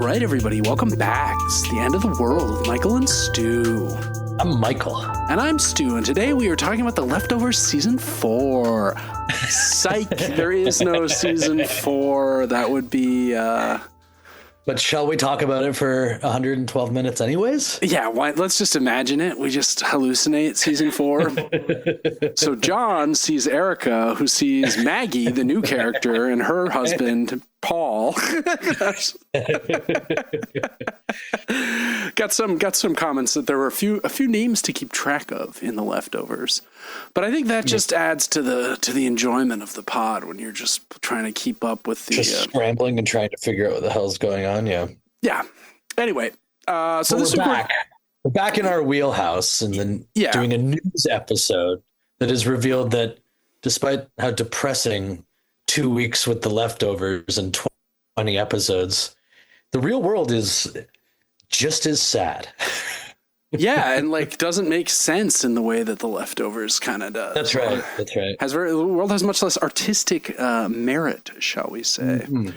right, everybody, welcome back. It's the end of the world with Michael and Stu. I'm Michael. And I'm Stu, and today we are talking about The Leftovers Season 4. Psych, there is no Season 4. That would be... But shall we talk about it for 112 minutes anyways? Yeah, why, let's just imagine it. We just hallucinate Season 4. So John sees Erica, who sees Maggie, the new character, and her husband, Paul. Got some comments that there were a few names to keep track of in The Leftovers. But I think that just adds to the enjoyment of the pod when you're just trying to keep up with the scrambling and trying to figure out what the hell's going on. Yeah. Anyway, so this we're back in our wheelhouse, and then doing a news episode that has revealed that despite how depressing 2 weeks with The Leftovers and 20 episodes, the real world is just as sad. Yeah, and doesn't make sense in the way that The Leftovers kind of does. That's right. The world has much less artistic merit, shall we say? Mm-hmm.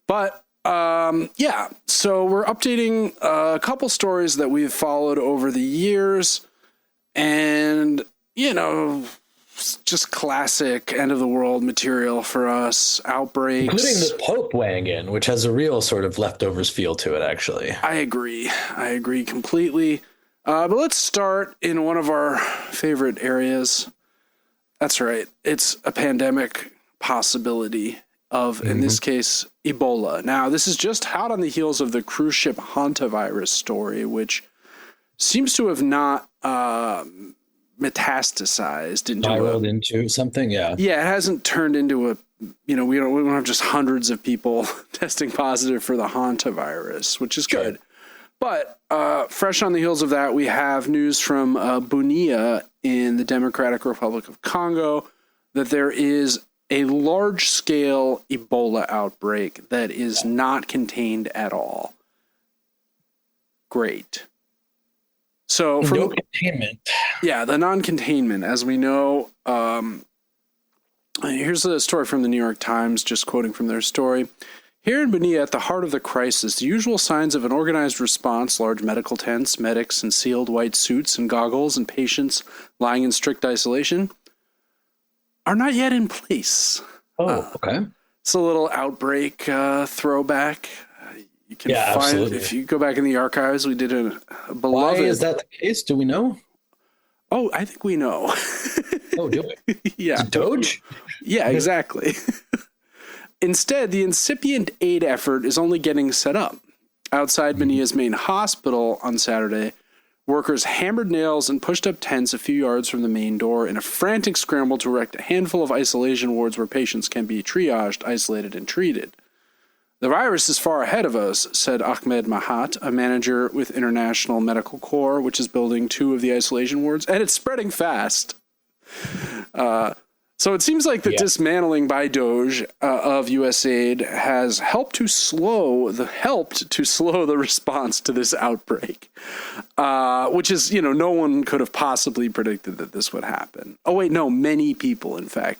But so we're updating a couple stories that we've followed over the years, and just classic end of the world material for us. Outbreaks, including the Pope weighing in, which has a real sort of Leftovers feel to it. Actually, I agree completely. But let's start in one of our favorite areas. That's right. It's a pandemic possibility of, in this case, Ebola. Now, this is just hot on the heels of the cruise ship hantavirus story, which seems to have not metastasized into something. Yeah, it hasn't turned into we don't have just hundreds of people testing positive for the hantavirus, which is good. But fresh on the heels of that, we have news from Bunia in the Democratic Republic of Congo that there is a large-scale Ebola outbreak that is not contained at all. Great. So for containment. Yeah, the non-containment, as we know. Here's a story from the New York Times, just quoting from their story. Here in Bunia, at the heart of the crisis, the usual signs of an organized response, large medical tents, medics in sealed white suits and goggles, and patients lying in strict isolation, are not yet in place. Oh, okay. It's a little outbreak throwback. You can find absolutely. If you go back in the archives, we did a beloved. Why is that the case? Do we know? Oh, I think we know. Oh, do we? Yeah. Doge? Yeah, exactly. Instead, the incipient aid effort is only getting set up. Outside Benia's main hospital on Saturday, workers hammered nails and pushed up tents a few yards from the main door in a frantic scramble to erect a handful of isolation wards where patients can be triaged, isolated, and treated. The virus is far ahead of us, said Ahmed Mahat, a manager with International Medical Corps, which is building 2 of the isolation wards, and it's spreading fast. So it seems like the dismantling by Doge of USAID has helped to slow the response to this outbreak, which is, no one could have possibly predicted that this would happen. Oh, wait, no, many people, in fact,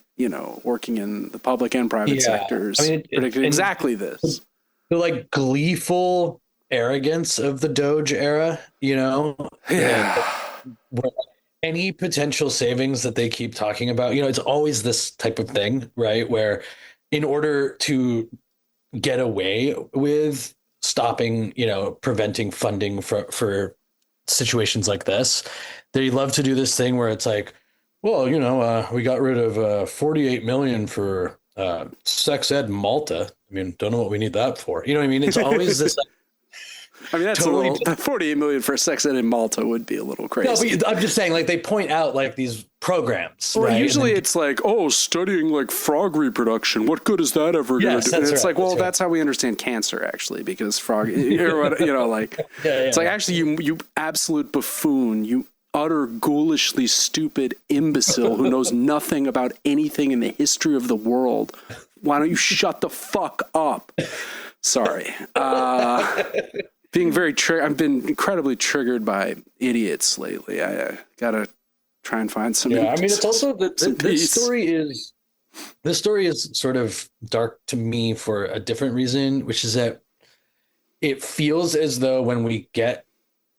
working in the public and private sectors predicted exactly this. The gleeful arrogance of the Doge era, any potential savings that they keep talking about, it's always this type of thing, right? Where in order to get away with stopping, preventing funding for situations like this, they love to do this thing where it's like, well, we got rid of 48 million for sex ed in Malta. I mean, don't know what we need that for. You know what I mean? It's always this. That's totally 48 million for sex ed in Malta would be a little crazy. No, but I'm just saying, they point out these programs. Well, right? Usually it's studying frog reproduction. What good is that ever going to do? And it's that's how we understand cancer, actually, because frog, it's actually you absolute buffoon, you utter ghoulishly stupid imbecile who knows nothing about anything in the history of the world. Why don't you shut the fuck up? Sorry. Being very I've been incredibly triggered by idiots lately. I gotta try and find some. Yeah, it's also this story is sort of dark to me for a different reason, which is that it feels as though when we get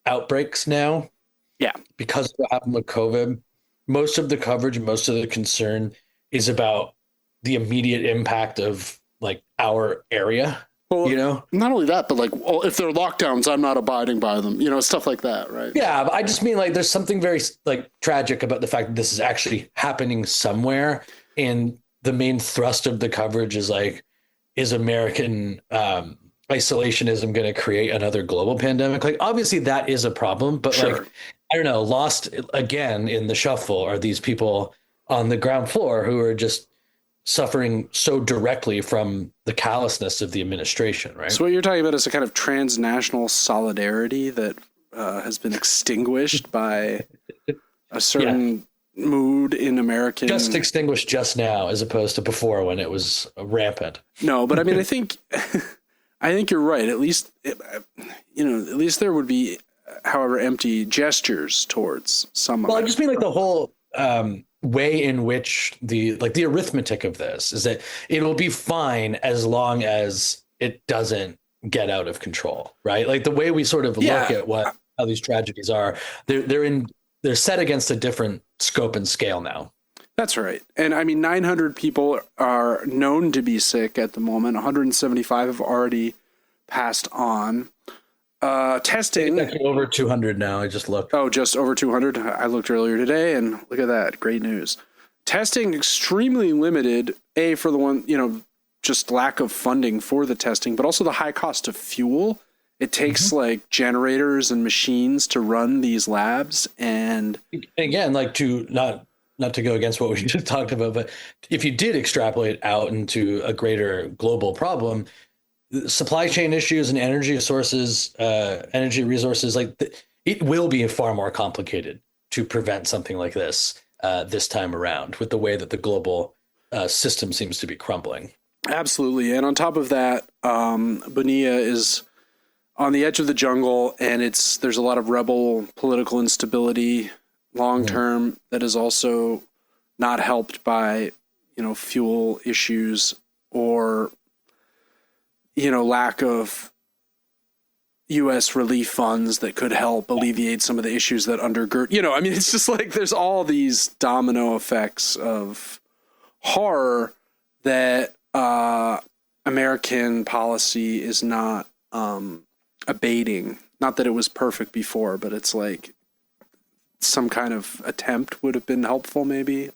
outbreaks now, yeah, because of what happened with COVID, most of the coverage, most of the concern is about the immediate impact of like our area. Well, you know, not only that, but like, well, if they're lockdowns, I'm not abiding by them, stuff like that. Right. Yeah. But I just mean like, there's something very like tragic about the fact that this is actually happening somewhere. And the main thrust of the coverage is like, is American isolationism going to create another global pandemic? Like, obviously that is a problem, but sure. like, I don't know, lost again in the shuffle are these people on the ground floor who are just suffering so directly from the callousness of the administration, right? So what you're talking about is a kind of transnational solidarity that has been extinguished by a certain mood in American. Just extinguished just now, as opposed to before when it was rampant. No, but I mean, I think you're right. At least, at least there would be, however, empty gestures towards some. Well, I just mean like the whole way in which the arithmetic of this is that it'll be fine as long as it doesn't get out of control, right? Like the way we sort of look at how these tragedies are, they're set against a different scope and scale now. That's right. And I mean, 900 people are known to be sick at the moment. 175 have already passed on. Testing over 200 now. I just looked. Oh, just over 200. I looked earlier today, and look at that. Great news. Testing extremely limited, for the one, just lack of funding for the testing, but also the high cost of fuel. It takes like generators and machines to run these labs. And again, like to not to go against what we just talked about, but if you did extrapolate out into a greater global problem, supply chain issues and energy resources, like it will be far more complicated to prevent something like this this time around with the way that the global system seems to be crumbling. Absolutely. And on top of that, Bonilla is on the edge of the jungle, and there's a lot of rebel political instability long term that is also not helped by, fuel issues or lack of U.S. relief funds that could help alleviate some of the issues that undergird, it's just like there's all these domino effects of horror that American policy is not abating. Not that it was perfect before, but it's like some kind of attempt would have been helpful maybe.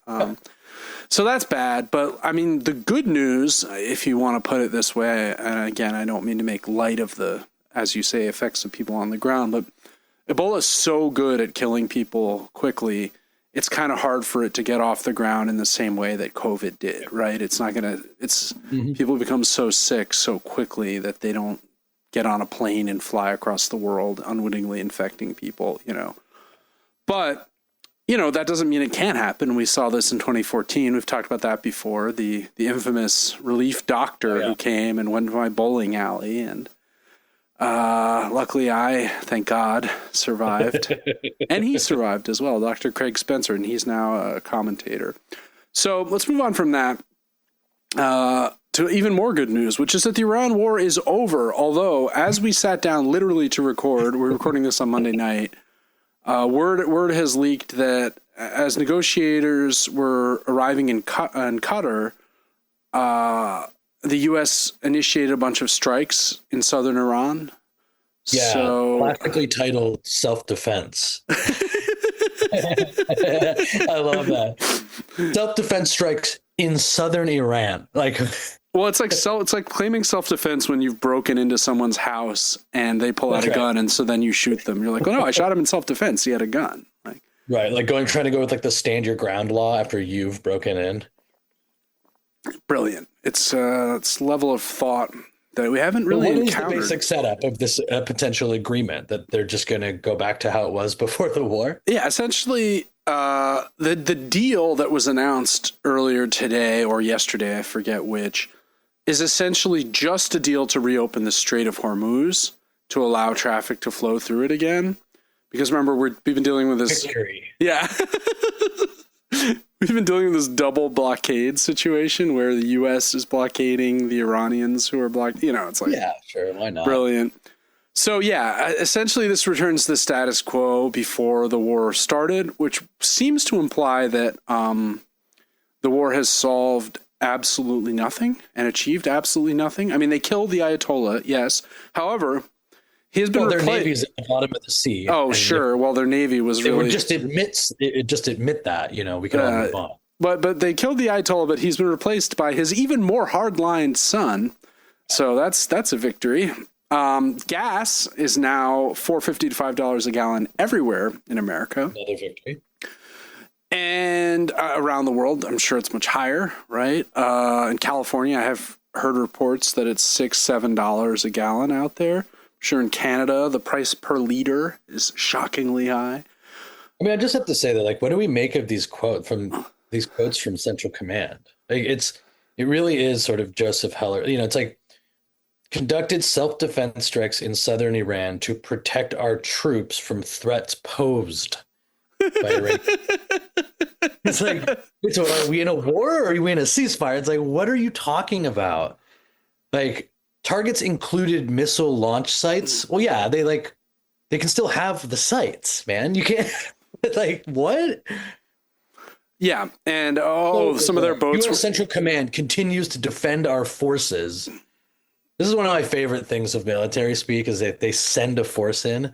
So that's bad. But I mean, the good news, if you want to put it this way, and again, I don't mean to make light of the, as you say, effects of people on the ground, but Ebola is so good at killing people quickly. It's kind of hard for it to get off the ground in the same way that COVID did, right? It's not going to, people become so sick so quickly that they don't get on a plane and fly across the world unwittingly infecting people, But, that doesn't mean it can't happen. We saw this in 2014. We've talked about that before. The infamous relief doctor who came and went to my bowling alley. And luckily thank God, survived. And he survived as well, Dr. Craig Spencer, and he's now a commentator. So let's move on from that to even more good news, which is that the Iran war is over. Although, as we sat down literally to record, we're recording this on Monday night, word has leaked that as negotiators were arriving in Qatar, the U.S. initiated a bunch of strikes in southern Iran. Yeah, so classically titled self-defense. I love that. Self-defense strikes in southern Iran. Well, it's like claiming self-defense when you've broken into someone's house and they pull out a gun, and so then you shoot them. You're like, "Oh no, I shot him in self-defense. He had a gun." Right, like trying to go with like the stand your ground law after you've broken in. Brilliant. It's level of thought that we haven't really encountered. What is the basic setup of this potential agreement that they're just going to go back to how it was before the war? Yeah, essentially, the deal that was announced earlier today or yesterday, I forget which, is essentially just a deal to reopen the Strait of Hormuz to allow traffic to flow through it again. Because remember, we've been dealing with this. Victory. Yeah. We've been dealing with this double blockade situation where the U.S. is blockading the Iranians who are blocked. It's like, yeah, sure, why not? Brilliant. So yeah, essentially this returns the status quo before the war started, which seems to imply that the war has solved absolutely nothing and achieved absolutely nothing. I mean, they killed the Ayatollah, yes. However, he has been their navy's at the bottom of the sea. Oh, sure. Well, their navy was really... Would just admit that, we could all move on. But they killed the Ayatollah, but he's been replaced by his even more hardline son. So that's a victory. Gas is now $4.50 to $5 a gallon everywhere in America. Another victory. And around the world, I'm sure it's much higher, right? In California, I have heard reports that it's $6-7 a gallon out there. I'm sure in Canada, the price per liter is shockingly high. I mean, I just have to say that, like, what do we make of these quotes from Central Command? Like, it really is sort of Joseph Heller. It's like, conducted self-defense strikes in southern Iran to protect our troops from threats posed by Iran. It's like, so are we in a war or are we in a ceasefire? It's like, what are you talking about? Like, targets included missile launch sites. Well, yeah, they can still have the sites, man. You can't, like, what? Yeah, and some of their boats. U.S. Central Command continues to defend our forces. This is one of my favorite things of military speak, is that they send a force in,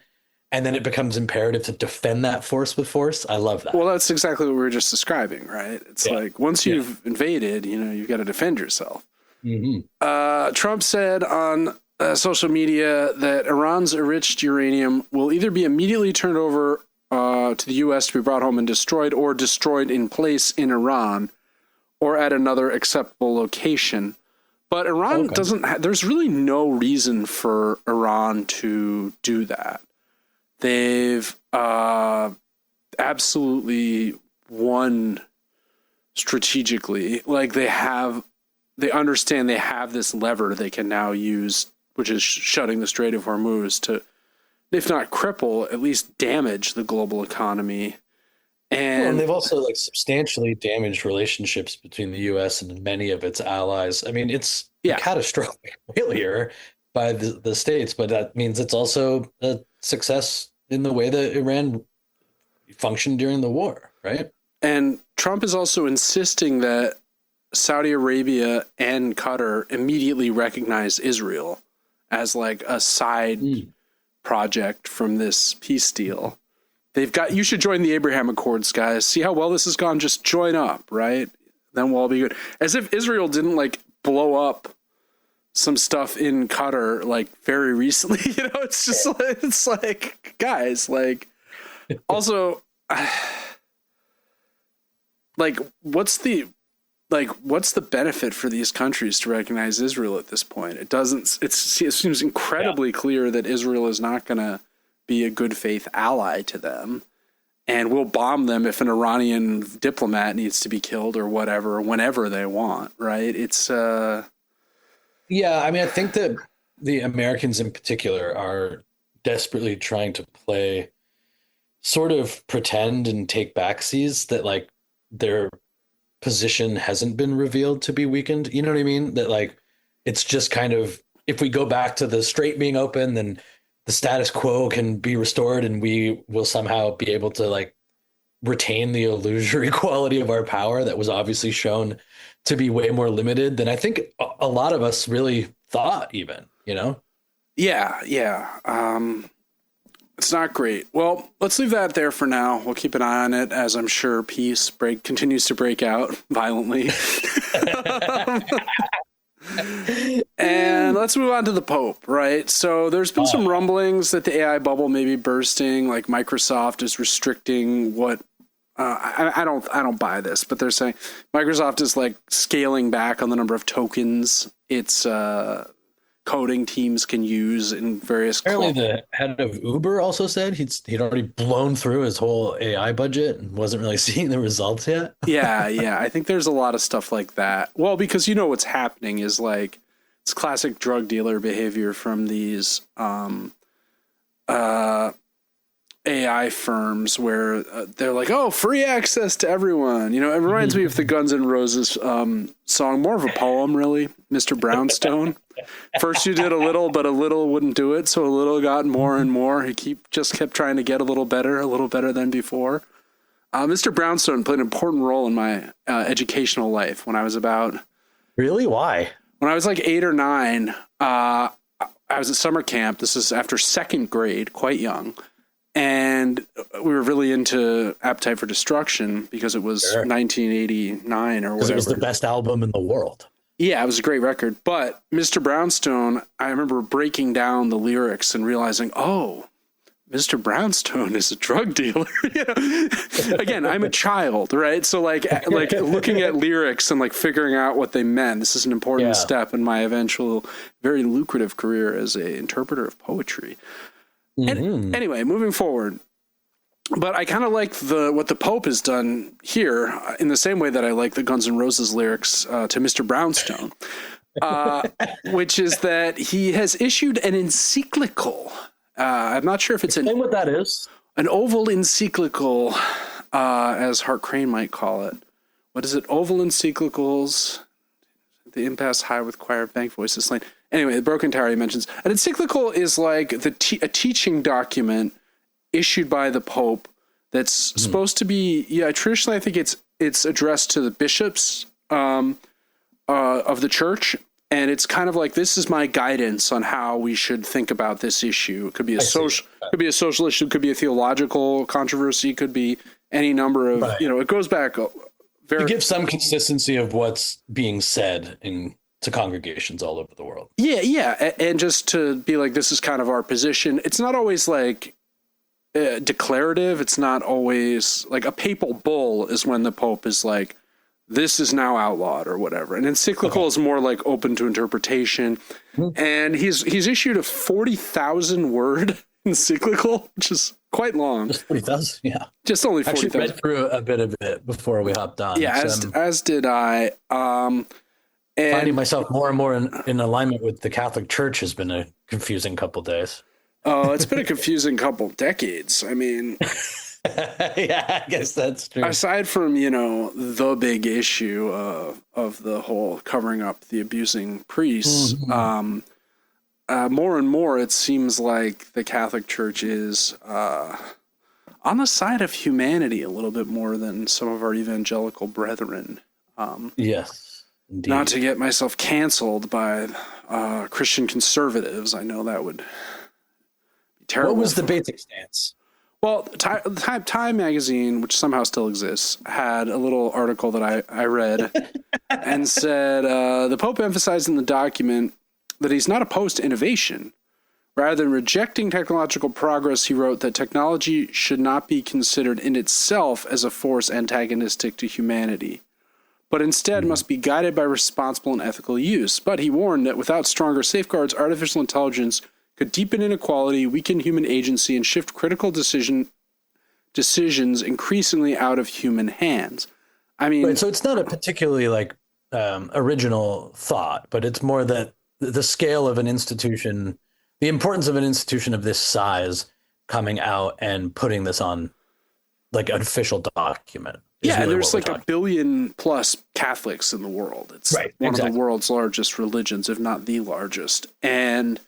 and then it becomes imperative to defend that force with force. I love that. Well, that's exactly what we were just describing, right? It's like, once you've invaded, you've got to defend yourself. Mm-hmm. Trump said on social media that Iran's enriched uranium will either be immediately turned over to the U.S. to be brought home and destroyed, or destroyed in place in Iran, or at another acceptable location. But Iran doesn't. There's really no reason for Iran to do that. They've absolutely won strategically. Like, they understand they have this lever they can now use, which is shutting the Strait of Hormuz, to, if not cripple, at least damage the global economy. And they've also substantially damaged relationships between the U.S. and many of its allies. I mean, it's a catastrophic failure by the states, but that means it's also a success in the way that Iran functioned during the war, right? And Trump is also insisting that Saudi Arabia and Qatar immediately recognize Israel as like a side project from this peace deal. You should join the Abraham Accords, guys. See how well this has gone? Just join up, right? Then we'll all be good. As if Israel didn't blow up some stuff in Qatar very recently. It's just guys, also, what's the benefit for these countries to recognize Israel at this point? It seems incredibly clear that Israel is not going to be a good faith ally to them, and will bomb them if an Iranian diplomat needs to be killed or whatever, whenever they want, right? It's I mean, I think that the Americans in particular are desperately trying to play sort of pretend and take backsies that their position hasn't been revealed to be weakened. You know what I mean? That it's just kind of, if we go back to the strait being open, then the status quo can be restored and we will somehow be able to retain the illusory quality of our power that was obviously shown to be way more limited than I think a lot of us really thought even, Yeah. It's not great. Well, let's leave that there for now. We'll keep an eye on it, as I'm sure peace continues to break out violently. And let's move on to the Pope, right? So there's been some rumblings that the AI bubble may be bursting, like Microsoft is restricting what I don't buy this, but they're saying Microsoft is scaling back on the number of tokens its coding teams can use in various. Apparently, the head of Uber also said he'd already blown through his whole AI budget and wasn't really seeing the results yet. Yeah. I think there's a lot of stuff like that. Well, because what's happening is it's classic drug dealer behavior from these AI firms where they're oh, free access to everyone. It reminds me of the Guns N' Roses song, more of a poem, really, Mr. Brownstone. first you did a little, but a little wouldn't do it. So a little got more and more. He just kept trying to get a little better than before. Mr. Brownstone played an important role in my educational life when I was about... Really? Why? When I was like 8 or 9, I was at summer camp. This is after second grade, quite young. And we were really into Appetite for Destruction because it was 1989 or whatever. It was the best album in the world. Yeah, it was a great record. But Mr. Brownstone, I remember breaking down the lyrics and realizing, oh, Mr. Brownstone is a drug dealer. Again, I'm a child, right? So like looking at lyrics and like figuring out what they meant. This is an important step in my eventual very lucrative career as an interpreter of poetry. And anyway, moving forward. But I kind of like what the Pope has done here in the same way that I like the Guns N' Roses lyrics to Mr. Brownstone, which is that he has issued an encyclical. I'm not sure if it's Explain what that is. An oval encyclical, as Hart Crane might call it. What is it? Oval encyclicals. The impasse high with choir of bank voices slain. Anyway, the Broken Tower he mentions. An encyclical is like a teaching document issued by the Pope that's supposed to be, traditionally I think it's addressed to the bishops of the church. And it's kind of like, this is my guidance on how we should think about this issue. It could be a social issue, it could be a theological controversy, it could be any number of, it goes back to give some consistency of what's being said to congregations all over the world. Yeah. And just to be like, this is kind of our position. It's not always like declarative. It's not always like a papal bull is when the Pope is like, this is now outlawed or whatever. An encyclical is more like open to interpretation. And he's issued a 40,000 word encyclical, which is quite long. Just 40,000, yeah. Just only 40,000. Actually read through a bit of it before we hopped on. Yeah, as did I. And finding myself more and more in alignment with the Catholic Church has been a confusing couple days. Oh, it's been a confusing couple decades. I mean... Yeah, I guess that's true. Aside from, the big issue of the whole covering up the abusing priests, more and more it seems like the Catholic Church is on the side of humanity a little bit more than some of our evangelical brethren. Yes, indeed. Not to get myself canceled by Christian conservatives. I know that would be terrible. What was the basic stance? Well, Time magazine, which somehow still exists, had a little article that I read and said the Pope emphasized in the document that he's not opposed to innovation. Rather than rejecting technological progress, he wrote that technology should not be considered in itself as a force antagonistic to humanity, but instead must be guided by responsible and ethical use. But he warned that without stronger safeguards, artificial intelligence could deepen inequality, weaken human agency, and shift critical decisions increasingly out of human hands. I mean, right, so it's not a particularly original thought, but it's more that the scale of an institution, the importance of an institution of this size coming out and putting this on like an official document. Yeah, really there's like 1 billion plus Catholics in the world. It's one of the world's largest religions, if not the largest. And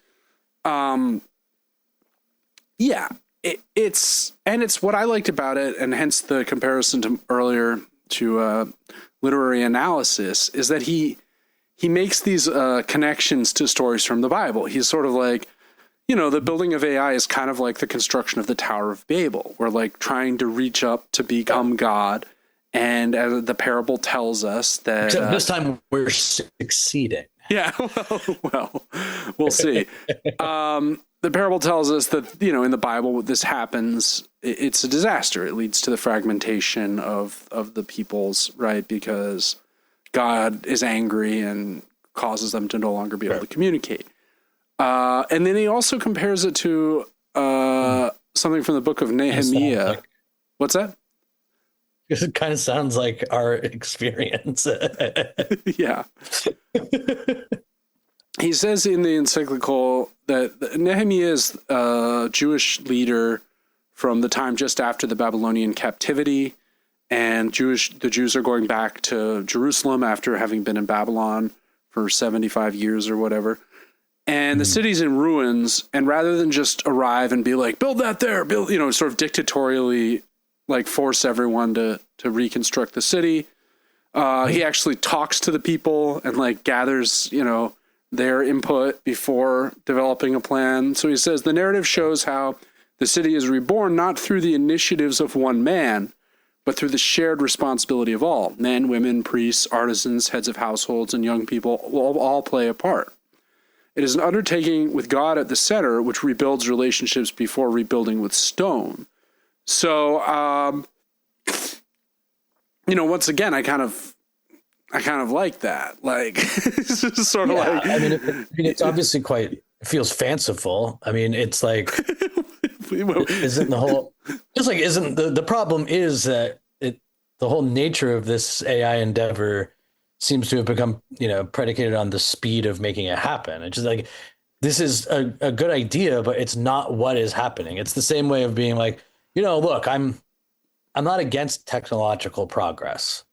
it's what I liked about it, and hence the comparison to earlier to literary analysis, is that he makes these connections to stories from the Bible. He's sort of like, the building of AI is kind of like the construction of the Tower of Babel. We're like trying to reach up to become God, and as the parable tells us that this time we're succeeding. Yeah, well, we'll see. The parable tells us that, in the Bible, this happens. It's a disaster. It leads to the fragmentation of the peoples, right? Because God is angry and causes them to no longer be able to communicate. And then he also compares it to something from the book of Nehemiah. What's that? It kind of sounds like our experience. Yeah. He says in the encyclical that Nehemiah is a Jewish leader from the time just after the Babylonian captivity, and the Jews are going back to Jerusalem after having been in Babylon for 75 years or whatever. and the city's in ruins. And rather than just arrive and be like, build that there, build, sort of dictatorially like force everyone to reconstruct the city, he actually talks to the people and like gathers, their input before developing a plan. So he says the narrative shows how the city is reborn not through the initiatives of one man, but through the shared responsibility of all. Men, women, priests, artisans, heads of households, and young people will all play a part. It is an undertaking with God at the center, which rebuilds relationships before rebuilding with stone. So, once again, I kind of like that. Like, it's just sort of like. I mean, it's obviously it feels fanciful. I mean, it's like, isn't the problem is that the whole nature of this AI endeavor seems to have become, predicated on the speed of making it happen. It's just like, this is a good idea, but it's not what is happening. It's the same way of being like, look, I'm not against technological progress,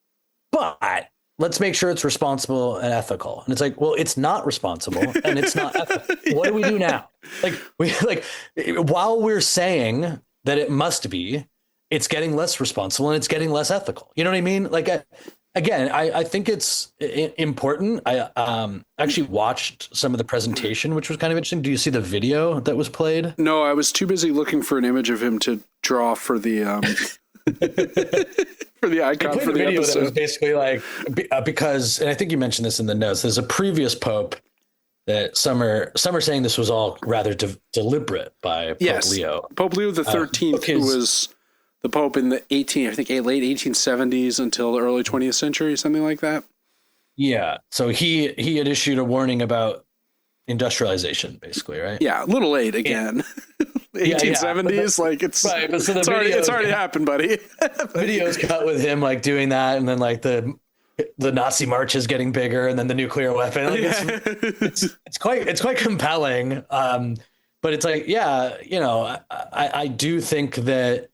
but let's make sure it's responsible and ethical. And it's like, well, it's not responsible and it's not ethical. What do we do now? While we're saying that it must be, it's getting less responsible and it's getting less ethical. You know what I mean? Like, I think it's important. I actually watched some of the presentation, which was kind of interesting. Do you see the video that was played? No, I was too busy looking for an image of him to draw for the for the icon for the video episode. That was basically like, because, and I think you mentioned this in the notes, there's a previous pope that some are saying this was all rather deliberate by Pope Leo. Pope Leo the 13th, who was the Pope in the late 1870s until the early 20th century, something like that. Yeah. So he had issued a warning about industrialization, basically, right? Yeah, a little late again. 1870s, like it's right, but so it's already happened, buddy. Videos cut with him like doing that, and then like the Nazi march is getting bigger, and then the nuclear weapon. Like, it's quite compelling. But it's like, I do think that.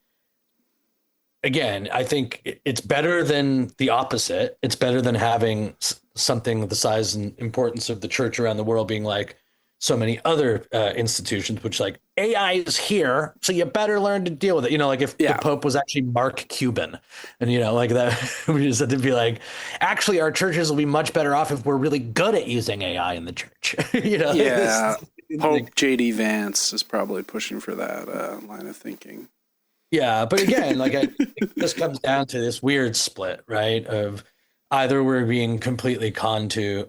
Again, I think it's better than the opposite. It's better than having something the size and importance of the church around the world being like so many other institutions, which like AI is here, so you better learn to deal with it. Like if the Pope was actually Mark Cuban, and like that, we just had to be like, actually, our churches will be much better off if we're really good at using AI in the church. Yeah, Pope J.D. Vance is probably pushing for that line of thinking. Yeah, but again, like it just comes down to this weird split, right? Of either we're being completely conned to,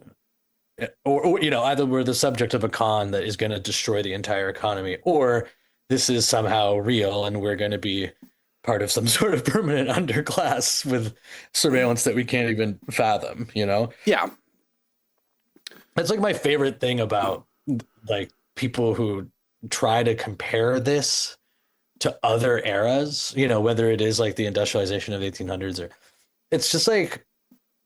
or either we're the subject of a con that is going to destroy the entire economy, or this is somehow real and we're going to be part of some sort of permanent underclass with surveillance that we can't even fathom. Yeah, that's like my favorite thing about like people who try to compare this to other eras, whether it is like the industrialization of 1800s, or it's just like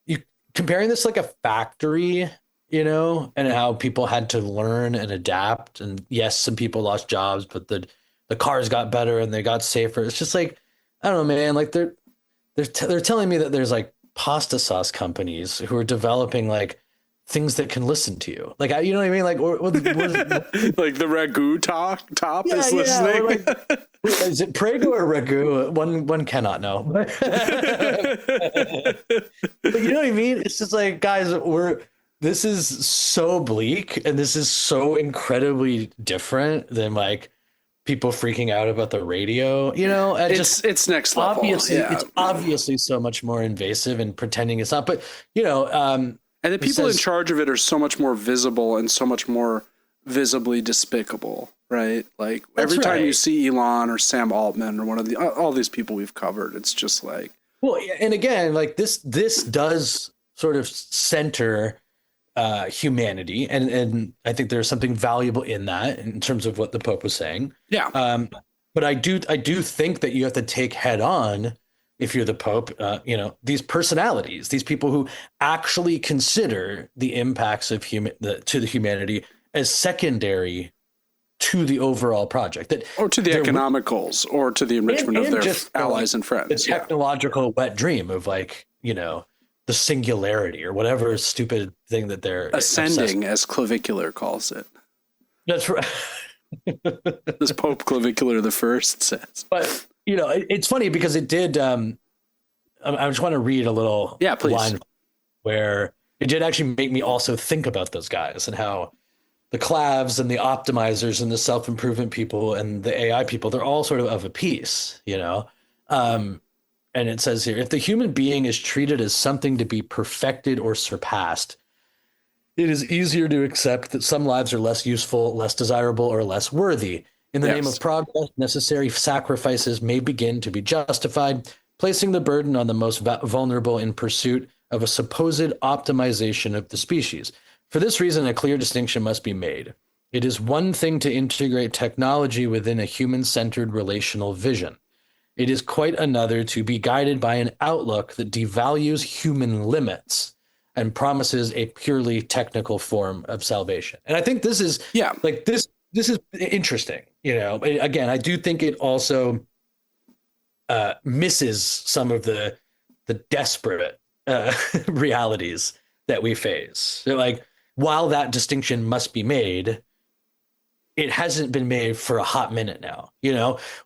you comparing this like a factory, and how people had to learn and adapt. And yes, some people lost jobs, but the cars got better and they got safer. It's just like, I don't know, man, like they're telling me that there's like pasta sauce companies who are developing like things that can listen to you. Like, you know what I mean? Like, like the ragu top is listening. Like, is it Prego or ragu? One cannot know. But you know what I mean? It's just like, guys, this is so bleak and this is so incredibly different than like people freaking out about the radio, and it's next level. Obviously, it's obviously so much more invasive and pretending it's not, but and the people in charge of it are so much more visible and so much more visibly despicable, right? Like every time you see Elon or Sam Altman or one of all these people we've covered, it's just like, well, and again, like this does sort of center humanity, and I think there's something valuable in that in terms of what the Pope was saying. Yeah. But I do think that you have to take head on, if you're the Pope, these personalities, these people who actually consider the impacts of to the humanity as secondary to the overall project, or to the economic goals, or to the enrichment of their allies and friends. The technological wet dream of like, the singularity or whatever stupid thing that they're ascending, as Clavicular calls it. That's right. This Pope Clavicular the First says. But it's funny because it did. I just want to read a little line where it did actually make me also think about those guys and how the clavs and the optimizers and the self-improvement people and the AI people, they're all sort of a piece, and it says here, if the human being is treated as something to be perfected or surpassed, it is easier to accept that some lives are less useful, less desirable, or less worthy. In the name of progress, necessary sacrifices may begin to be justified, placing the burden on the most vulnerable in pursuit of a supposed optimization of the species. For this reason, a clear distinction must be made. It is one thing to integrate technology within a human-centered relational vision. It is quite another to be guided by an outlook that devalues human limits and promises a purely technical form of salvation. And I think this is this is interesting. Again, I do think it also misses some of the desperate realities that we face. So, while that distinction must be made, it hasn't been made for a hot minute now.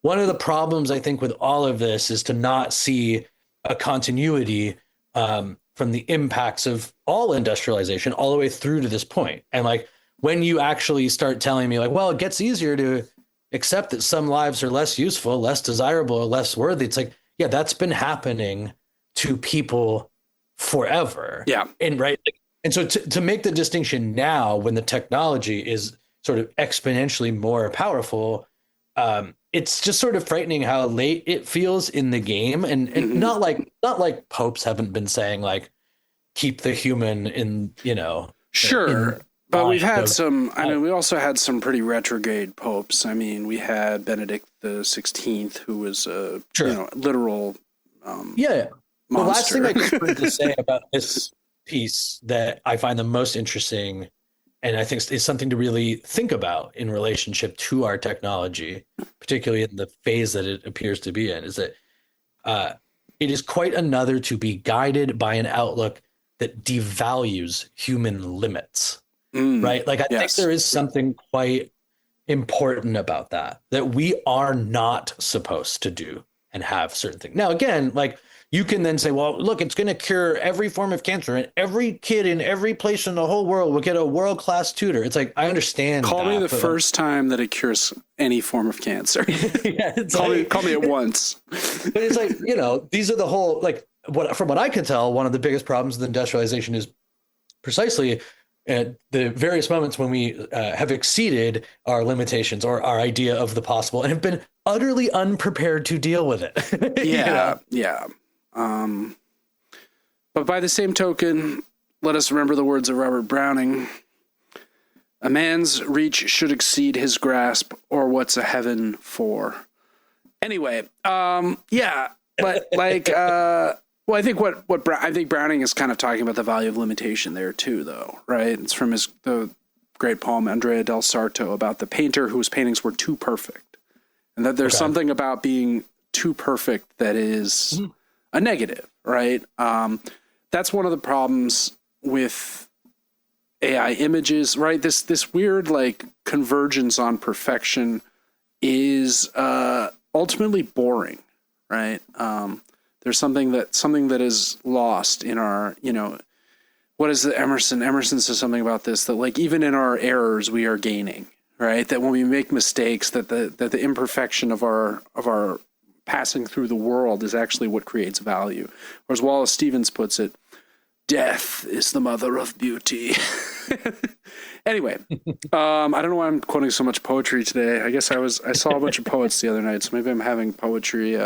One of the problems I think with all of this is to not see a continuity from the impacts of all industrialization all the way through to this point. And when you actually start telling me well, it gets easier to accept that some lives are less useful, less desirable, or less worthy. It's that's been happening to people forever. Yeah. And and so to make the distinction now when the technology is sort of exponentially more powerful, it's just sort of frightening how late it feels in the game. And not like popes haven't been saying keep the human in, Sure. But we've had we also had some pretty retrograde popes. We had Benedict the 16th, who was a literal monster. The last thing I just wanted to say about this piece that I find the most interesting, and I think is something to really think about in relationship to our technology, particularly in the phase that it appears to be in, is that it is quite another to be guided by an outlook that devalues human limits. Right? I think there is something quite important about that we are not supposed to do and have certain things. Now, again, you can then say, well, look, it's going to cure every form of cancer and every kid in every place in the whole world will get a world-class tutor. It's I understand. Call me the first time that it cures any form of cancer. Call me at once. But it's these are the whole, from what I can tell, one of the biggest problems with industrialization is precisely at the various moments when we have exceeded our limitations or our idea of the possible and have been utterly unprepared to deal with it. Yeah. But by the same token, let us remember the words of Robert Browning. A man's reach should exceed his grasp, or what's a heaven for? Anyway, but well, I think I think Browning is kind of talking about the value of limitation there too, though, right? It's from the great poem Andrea del Sarto about the painter whose paintings were too perfect, and that there's something about being too perfect that is a negative, right? That's one of the problems with AI images, right? This weird convergence on perfection is ultimately boring, right? There's something that is lost in our, what is it? Emerson says something about this, that even in our errors, we are gaining, right? That when we make mistakes, that the imperfection of our passing through the world is actually what creates value. Or as Wallace Stevens puts it, death is the mother of beauty. Anyway, I don't know why I'm quoting so much poetry today. I guess I saw a bunch of poets the other night, so maybe I'm having poetry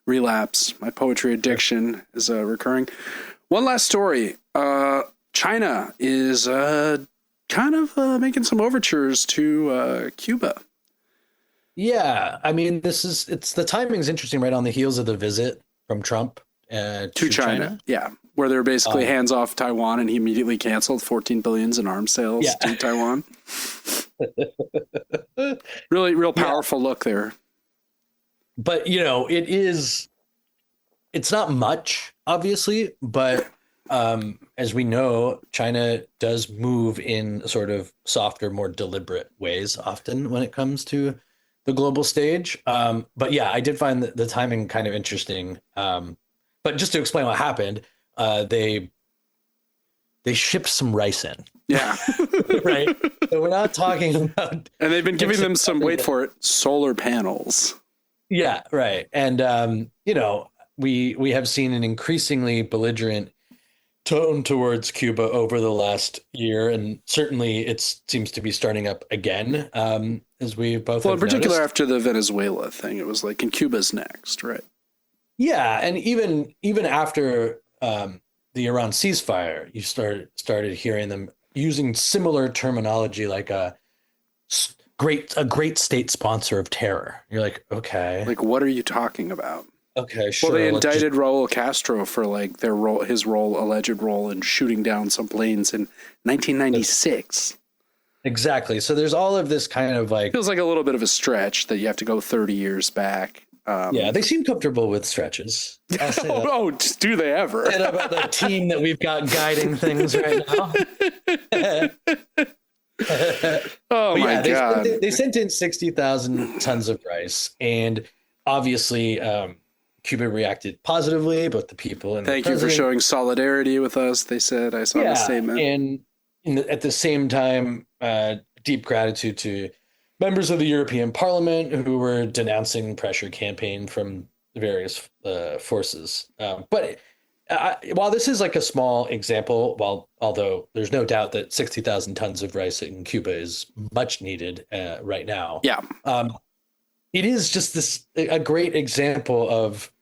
relapse. My poetry addiction is recurring. One last story. China is kind of making some overtures to Cuba. Yeah, it's the timing's interesting, right on the heels of the visit from Trump to China. Yeah, where they're basically hands off Taiwan, and he immediately canceled $14 billion in arms sales to Taiwan. Real powerful look there. But it's not much, obviously, but as we know, China does move in sort of softer, more deliberate ways often when it comes to the global stage. But yeah, I did find the timing kind of interesting. But just to explain what happened, they shipped some rice in. Yeah. Right. So we're not talking about. And they've been giving them some, wait for it, solar panels. Yeah, right. And, we have seen an increasingly belligerent tone towards Cuba over the last year. And certainly it seems to be starting up again, as we both have in particular noticed. after the Venezuela thing. It was like, and Cuba's next, right? Yeah. And even after the Iran ceasefire, you started hearing them using similar terminology like a great state sponsor of terror. You're like, okay, like what are you talking about? Okay, sure. Well, they indicted Raul Castro for like his alleged role in shooting down some planes in 1996. Exactly. So there's all of this kind of like feels like a little bit of a stretch that you have to go 30 years back. Yeah, they seem comfortable with stretches. Oh, do they ever? And about the team that we've got guiding things right now. Oh my God. They sent in 60,000 tons of rice, and obviously Cuba reacted positively, both the people and thank you for showing solidarity with us, they said. I saw the statement. And at the same time, deep gratitude to members of the European Parliament who were denouncing pressure campaign from the various forces. But while this is like a small example, although there's no doubt that 60,000 tons of rice in Cuba is much needed right now. Yeah. It is just a great example of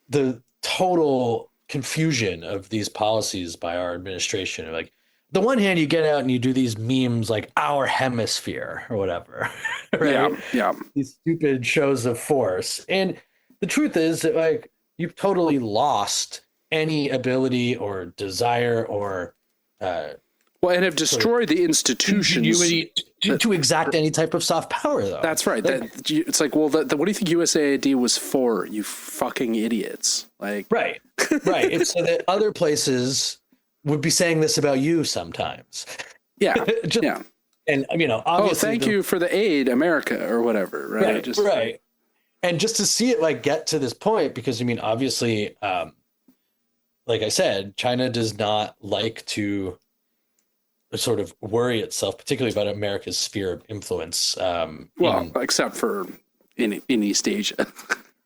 the total confusion of these policies by our administration. Like, the one hand, you get out and you do these memes like our hemisphere or whatever, right? Yeah. These stupid shows of force. And the truth is that like you've totally lost any ability or desire or and have destroyed the institutions to exact any type of soft power, though. That's right. It's like, well, what do you think USAID was for? You fucking idiots! Like, right. It's so that other places would be saying this about you sometimes. Yeah. And obviously, oh, thank you for the aid, America, or whatever. Right. Right. And just to see it like get to this point, because obviously, like I said, China does not like to sort of worry itself, particularly about America's sphere of influence. Except for in East Asia.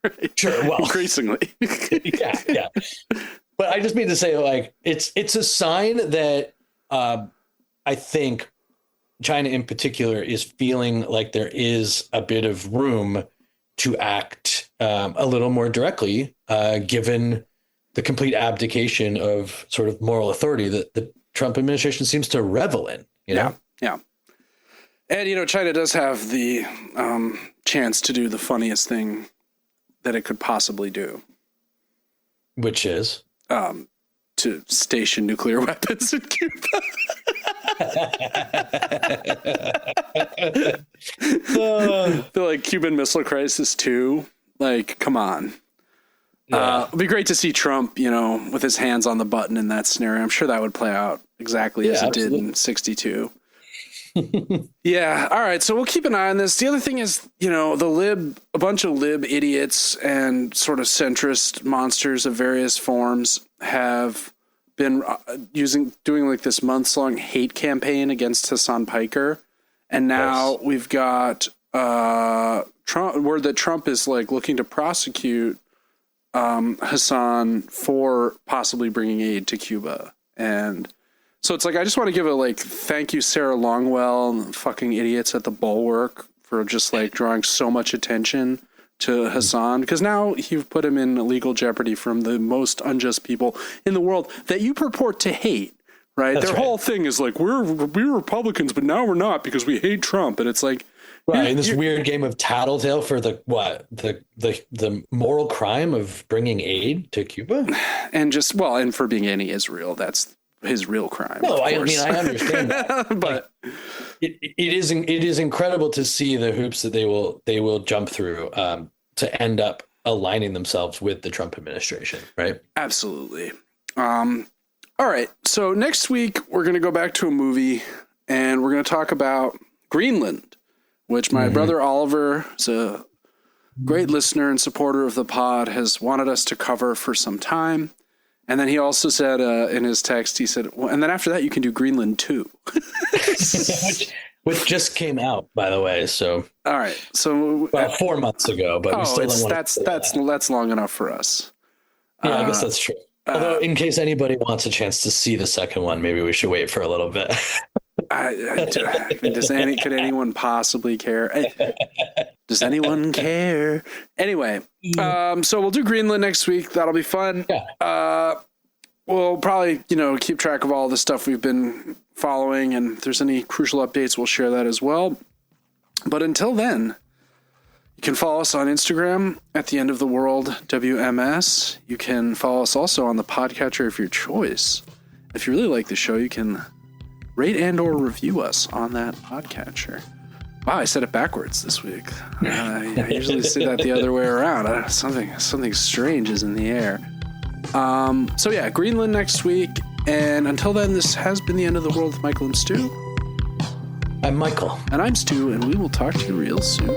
Right? Sure. Well, increasingly. yeah. But I just mean to say, like, it's a sign that I think China in particular is feeling like there is a bit of room to act a little more directly, given the complete abdication of sort of moral authority that the Trump administration seems to revel in. You know? Yeah. And, China does have the chance to do the funniest thing that it could possibly do. Which is? To station nuclear weapons in Cuba. They're like Cuban Missile Crisis 2. Like, come on. Yeah. It'd be great to see Trump, with his hands on the button in that scenario. I'm sure that would play out exactly as it did in 62. Yeah. All right. So we'll keep an eye on this. The other thing is, a bunch of lib idiots and sort of centrist monsters of various forms have been doing like this months-long hate campaign against Hassan Piker. And now we've got word that Trump is like looking to prosecute Hassan for possibly bringing aid to Cuba. And so it's like, I just want to give a thank you, Sarah Longwell and the fucking idiots at the Bulwark for just like drawing so much attention to Hassan, because now you've put him in legal jeopardy from the most unjust people in the world that you purport to hate. Right. Their whole thing is like, we're Republicans, but now we're not because we hate Trump. And it's like, right, in this weird game of tattletale for the moral crime of bringing aid to Cuba, and and for being anti-Israel, that's his real crime. No, I understand that, but it is incredible to see the hoops that they will jump through to end up aligning themselves with the Trump administration. Right? Absolutely. All right. So next week, we're going to go back to a movie, and we're going to talk about Greenland, which my brother Oliver is a great listener and supporter of the pod, has wanted us to cover for some time. And then he also said in his text, he said, well, and then after that, you can do Greenland too. which just came out, by the way. So all right. So about 4 months ago, but we still don't want that's long enough for us. Yeah, I guess that's true. Although, in case anybody wants a chance to see the second one, maybe we should wait for a little bit. Could anyone possibly care? Does anyone care? Anyway, so we'll do Greenland next week. That'll be fun. Yeah. We'll probably, keep track of all the stuff we've been following, and if there's any crucial updates, we'll share that as well. But until then, you can follow us on Instagram at the End of the World WMS. You can follow us also on the podcatcher of your choice. If you really like the show, you can rate and or review us on that podcatcher. Wow, I said it backwards this week. I usually say that the other way around. Something strange is in the air. So yeah, Greenland next week. And until then, this has been the End of the World with Michael and Stu. I'm Michael. And I'm Stu, and we will talk to you real soon.